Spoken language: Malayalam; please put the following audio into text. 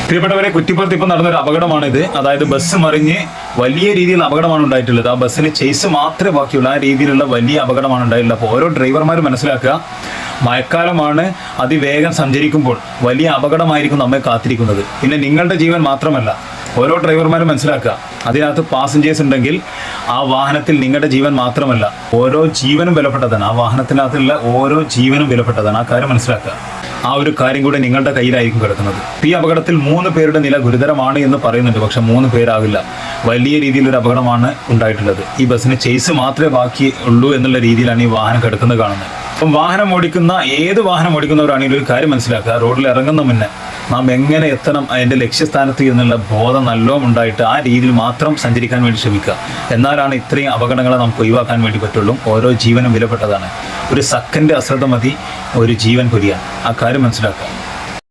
പ്രിയപ്പെട്ടവരെ, കുറ്റിപ്പുറത്ത് ഇപ്പോൾ നടന്നൊരു അപകടമാണിത്. അതായത് ബസ് മറിഞ്ഞ് വലിയ രീതിയിൽ അപകടമാണ് ഉണ്ടായിട്ടുള്ളത്. ആ ബസ്സിന് ചേസ് മാത്രമേ ബാക്കിയുള്ളൂ. ആ രീതിയിലുള്ള വലിയ അപകടമാണ് ഉണ്ടായിട്ടുള്ളത്. അപ്പോൾ ഓരോ ഡ്രൈവർമാരും മനസ്സിലാക്കുക, മഴക്കാലമാണ്, അതിവേഗം സഞ്ചരിക്കുമ്പോൾ വലിയ അപകടമായിരിക്കും നമ്മെ കാത്തിരിക്കുന്നത്. പിന്നെ നിങ്ങളുടെ ജീവൻ മാത്രമല്ല, ഓരോ ഡ്രൈവർമാരും മനസ്സിലാക്കുക, അതിനകത്ത് പാസഞ്ചേഴ്സ് ഉണ്ടെങ്കിൽ ആ വാഹനത്തിൽ നിങ്ങളുടെ ജീവൻ മാത്രമല്ല, ഓരോ ജീവനും വിലപ്പെട്ടതാണ്. ആ വാഹനത്തിനകത്തുള്ള ഓരോ ജീവനും വിലപ്പെട്ടതാണ്. ആ കാര്യം മനസ്സിലാക്കുക. ആ ഒരു കാര്യം കൂടെ നിങ്ങളുടെ കയ്യിലായിരിക്കും കിടക്കുന്നത്. ഈ അപകടത്തിൽ 3 പേരുടെ നില ഗുരുതരമാണ് എന്ന് പറയുന്നുണ്ട്. പക്ഷെ 3 പേരാകില്ല. വലിയ രീതിയിലൊരു അപകടമാണ് ഉണ്ടായിട്ടുള്ളത്. ഈ ബസ്സിന് ചേസ് മാത്രമേ ബാക്കി ഉള്ളൂ എന്നുള്ള രീതിയിലാണ് ഈ വാഹനം കിടക്കുന്നത് കാണുന്നത്. അപ്പം ഏത് വാഹനം ഓടിക്കുന്നവരാണെങ്കിലും ഒരു കാര്യം മനസ്സിലാക്കുക, റോഡിൽ ഇറങ്ങുന്ന മുന്നേ നാം എങ്ങനെ എത്തണം അതിൻ്റെ ലക്ഷ്യസ്ഥാനത്ത് എന്നുള്ള ബോധം നല്ലോണം ഉണ്ടായിട്ട് ആ രീതിയിൽ മാത്രം സഞ്ചരിക്കാൻ വേണ്ടി ശ്രമിക്കുക. എന്നാലാണ് ഇത്രയും അപകടങ്ങളെ നമുക്ക് ഒഴിവാക്കാൻ വേണ്ടി പറ്റുള്ളൂ. ഓരോ ജീവനും വിലപ്പെട്ടതാണ്. ഒരു സെക്കൻഡ് അശ്രദ്ധ മതി ഒരു ജീവൻ പൊലിയാൻ. ആ കാര്യം മനസ്സിലാക്കുക.